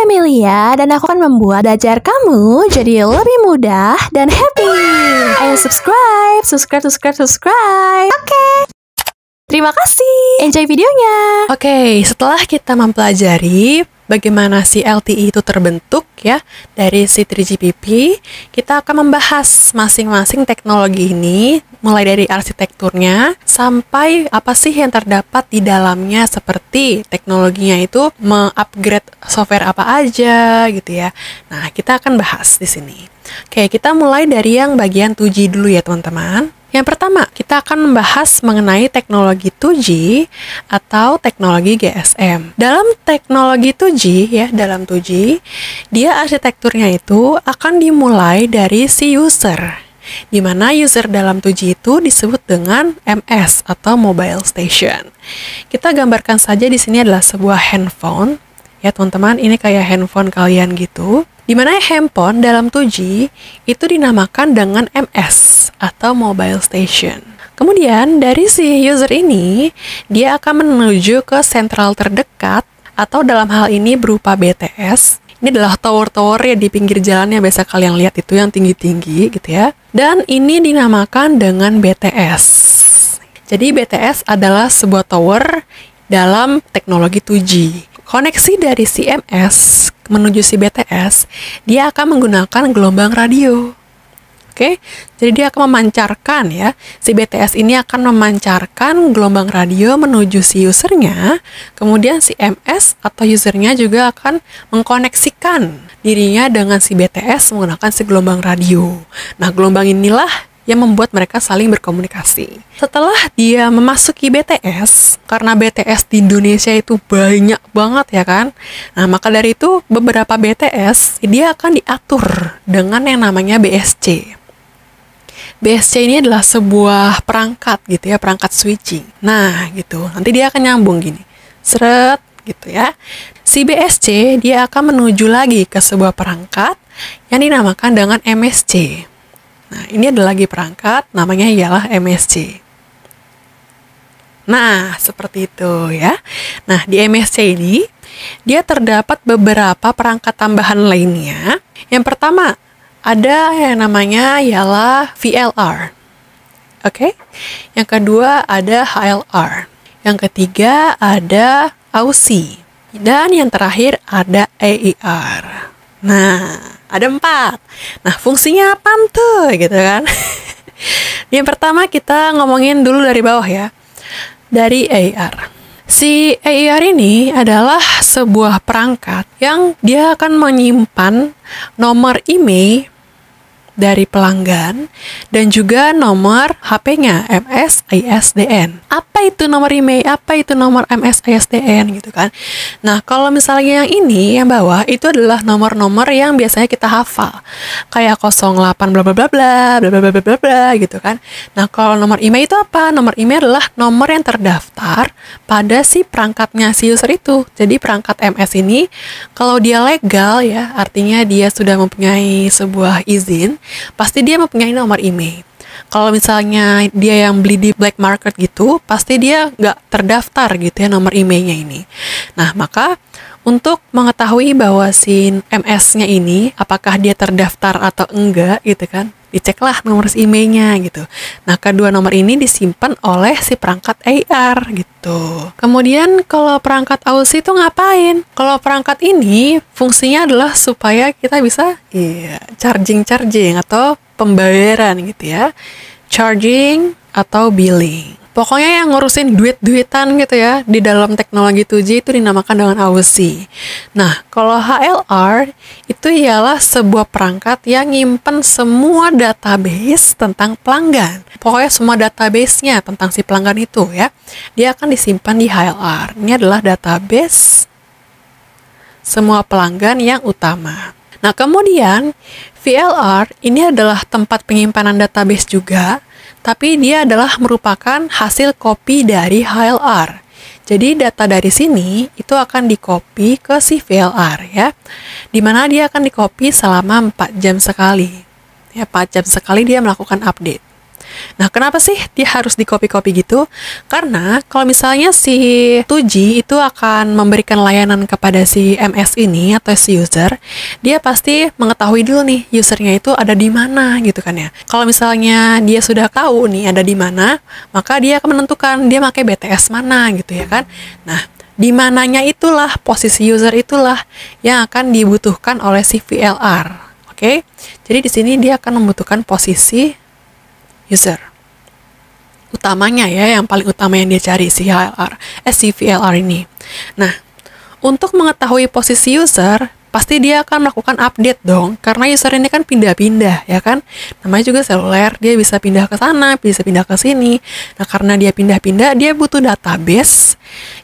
Emilia dan aku akan membuat belajar kamu jadi lebih mudah dan happy. Ayo subscribe. Oke. Terima kasih. Enjoy videonya. Oke, setelah kita mempelajari bagaimana si LTE itu terbentuk ya dari si 3GPP, kita akan membahas masing-masing teknologi ini mulai dari arsitekturnya sampai apa sih yang terdapat di dalamnya, seperti teknologinya itu mengupgrade software apa aja gitu ya. Nah, kita akan bahas di sini. Oke, kita mulai dari yang bagian 2G dulu ya teman-teman. Yang pertama, kita akan membahas mengenai teknologi 2G atau teknologi GSM. Dalam teknologi 2G ya, dalam 2G, dia arsitekturnya itu akan dimulai dari si user, di mana user dalam 2G itu disebut dengan MS atau mobile station. Kita gambarkan saja di sini adalah sebuah handphone. Ya teman-teman, ini kayak handphone kalian gitu. Di mana handphone dalam 2G itu dinamakan dengan MS atau mobile station. Kemudian dari si user ini, dia akan menuju ke sentral terdekat atau dalam hal ini berupa BTS. Ini adalah tower-tower ya di pinggir jalan yang biasa kalian lihat itu yang tinggi-tinggi gitu ya. Dan ini dinamakan dengan BTS. Jadi BTS adalah sebuah tower dalam teknologi 2G. Koneksi dari si MS menuju si BTS, dia akan menggunakan gelombang radio. Oke, jadi dia akan memancarkan ya, si BTS ini akan memancarkan gelombang radio menuju si usernya, kemudian si MS atau usernya juga akan mengkoneksikan dirinya dengan si BTS menggunakan si gelombang radio. Nah, gelombang inilah yang membuat mereka saling berkomunikasi. Setelah dia memasuki BTS, karena BTS di Indonesia itu banyak banget ya kan. Nah, maka dari itu beberapa BTS dia akan diatur dengan yang namanya BSC. BSC ini adalah sebuah perangkat gitu ya, perangkat switching. Nah, gitu. Nanti dia akan nyambung gini. Seret gitu ya. Si BSC dia akan menuju lagi ke sebuah perangkat yang dinamakan dengan MSC. Nah, ini ada lagi perangkat, namanya ialah MSC. Nah, seperti itu ya. Nah, di MSC ini, dia terdapat beberapa perangkat tambahan lainnya. Yang pertama, ada yang namanya ialah VLR. Oke? Yang kedua, ada HLR. Yang ketiga, ada AUSI. Dan yang terakhir, ada AER. Nah, ada 4. Nah, fungsinya apa tuh gitu kan? Yang pertama kita ngomongin dulu dari bawah ya. Dari AER. Si AER ini adalah sebuah perangkat yang dia akan menyimpan nomor IMEI dari pelanggan dan juga nomor HP-nya MS ISDN. Apa itu nomor IMEI? Apa itu nomor MS ISDN gitu kan? Nah, kalau misalnya yang ini yang bawah itu adalah nomor-nomor yang biasanya kita hafal. Kayak 08 bla bla bla bla bla bla bla bla bla gitu kan. Nah, kalau nomor IMEI itu apa? Nomor IMEI adalah nomor yang terdaftar pada si perangkatnya si user itu. Jadi perangkat MS ini kalau dia legal ya, artinya dia sudah mempunyai sebuah izin, pasti dia mempunyai nomor IMEI. Kalau misalnya dia yang beli di black market gitu, pasti dia nggak terdaftar gitu ya nomor IMEI-nya ini. Nah, maka untuk mengetahui bahwa si MS-nya ini apakah dia terdaftar atau enggak gitu kan, diceklah nomor IMEI-nya gitu. Nah, kedua nomor ini disimpan oleh si perangkat AER gitu. Kemudian kalau perangkat AUSI itu ngapain? Kalau perangkat ini fungsinya adalah supaya kita bisa charging atau pembayaran gitu ya. Charging atau billing. Pokoknya yang ngurusin duit-duitan gitu ya, di dalam teknologi 2G itu dinamakan dengan AUSI. Nah, kalau HLR itu ialah sebuah perangkat yang nyimpen semua database tentang pelanggan. Pokoknya semua database-nya tentang si pelanggan itu ya, dia akan disimpan di HLR. Ini adalah database semua pelanggan yang utama. Nah, kemudian VLR ini adalah tempat penyimpanan database juga, tapi dia adalah merupakan hasil copy dari HLR. Jadi data dari sini itu akan di-copy ke si VLR ya, dimana dia akan di-copy selama 4 jam sekali. Ya, 4 jam sekali dia melakukan update. Nah, kenapa sih dia harus di-copy-copy gitu? Karena kalau misalnya si 2G itu akan memberikan layanan kepada si MS ini atau si user, dia pasti mengetahui dulu nih usernya itu ada di mana gitu kan ya. Kalau misalnya dia sudah tahu nih ada di mana, maka dia akan menentukan dia pakai BTS mana gitu ya kan. Nah, di mananya itulah, posisi user itulah yang akan dibutuhkan oleh si VLR. Oke, jadi di sini dia akan membutuhkan posisi user utamanya ya, yang paling utama yang dia cari si VLR ini. Nah, untuk mengetahui posisi user, pasti dia akan melakukan update dong, karena user ini kan pindah-pindah ya kan. Namanya juga seluler, dia bisa pindah ke sana, bisa pindah ke sini. Nah, karena dia pindah-pindah, dia butuh database,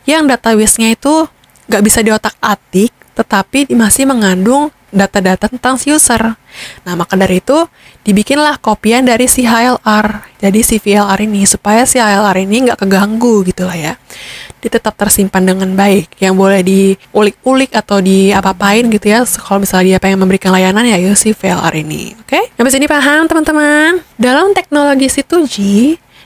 yang database-nya itu nggak bisa diotak-atik, tetapi masih mengandung data-data tentang si user. Nah, maka dari itu dibikinlah kopian dari si HLR. Jadi si VLR ini, supaya si HLR ini nggak keganggu gitu lah ya. Dia tetap tersimpan dengan baik. Yang boleh diulik-ulik atau diapa-apain gitu ya. Kalau misalnya dia pengen memberikan layanan ya si VLR ini. Oke? Sampai sini paham teman-teman? Dalam teknologi si 2G,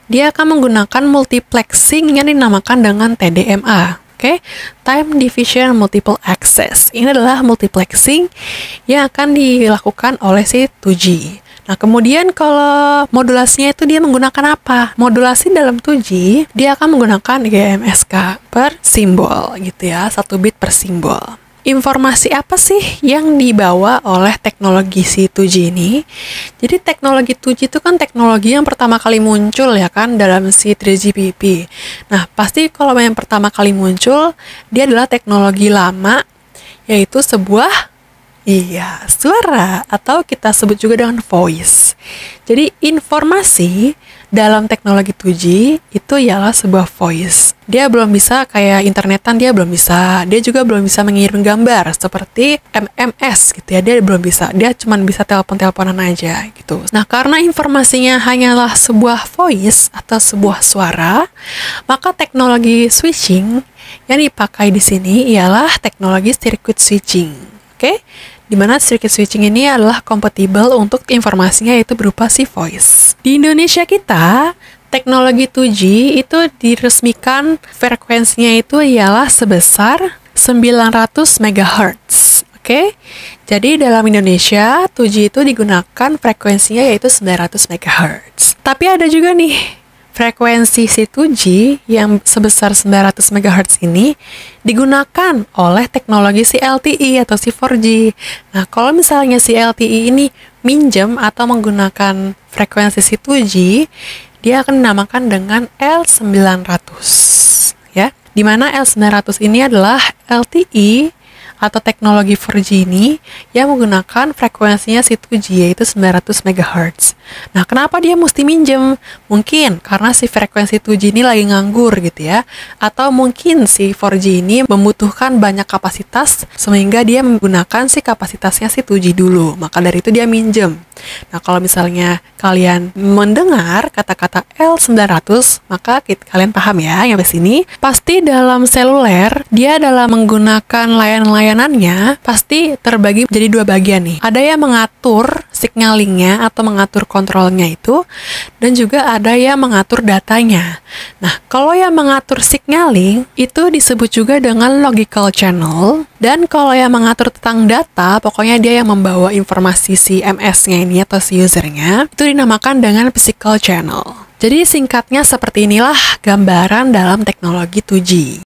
dia akan menggunakan multiplexing yang dinamakan dengan TDMA. Oke, Time Division Multiple Access. Ini adalah multiplexing yang akan dilakukan oleh si 2G. Nah, kemudian kalau modulasinya itu dia menggunakan apa? Modulasi dalam 2G, dia akan menggunakan GMSK per simbol gitu ya, 1 bit per simbol. Informasi apa sih yang dibawa oleh teknologi si 2G ini? Jadi teknologi 2G itu kan teknologi yang pertama kali muncul ya kan dalam si 3GPP. Nah, pasti kalau yang pertama kali muncul, dia adalah teknologi lama, yaitu sebuah suara, atau kita sebut juga dengan voice. Jadi informasi dalam teknologi 2G itu ialah sebuah voice. Dia belum bisa kayak internetan, dia belum bisa. Dia juga belum bisa mengirim gambar seperti MMS gitu ya. Dia belum bisa. Dia cuma bisa telepon-teleponan aja gitu. Nah, karena informasinya hanyalah sebuah voice atau sebuah suara, maka teknologi switching yang dipakai di sini ialah teknologi circuit switching. Oke? Dimana circuit switching ini adalah kompatibel untuk informasinya yaitu berupa si voice. Di Indonesia kita, teknologi 2G itu diresmikan frekuensinya itu ialah sebesar 900 MHz. Oke? Jadi dalam Indonesia, 2G itu digunakan frekuensinya yaitu 900 MHz. Tapi ada juga nih frekuensi si 2G yang sebesar 900 MHz ini digunakan oleh teknologi si LTE atau si 4G. Nah, kalau misalnya si LTE ini minjem atau menggunakan frekuensi si 2G, dia akan dinamakan dengan L900, ya. Di mana L900 ini adalah LTE atau teknologi 4G ini yang menggunakan frekuensinya si 2G yaitu 900 MHz. Nah, kenapa dia mesti minjem? Mungkin karena si frekuensi 2G ini lagi nganggur gitu ya. Atau mungkin si 4G ini membutuhkan banyak kapasitas sehingga dia menggunakan si kapasitasnya si 2G dulu. Maka dari itu dia minjem. Nah, kalau misalnya kalian mendengar kata-kata L900, maka kalian paham ya sampai sini. Pasti dalam seluler, dia dalam menggunakan layanannya pasti terbagi menjadi 2 bagian nih. Ada yang mengatur signalingnya atau mengatur kontrolnya itu, dan juga ada yang mengatur datanya. Nah, kalau yang mengatur signaling itu disebut juga dengan logical channel, dan kalau yang mengatur tentang data, pokoknya dia yang membawa informasi si MS-nya ini atau si usernya, itu dinamakan dengan physical channel. Jadi singkatnya seperti inilah gambaran dalam teknologi 2G.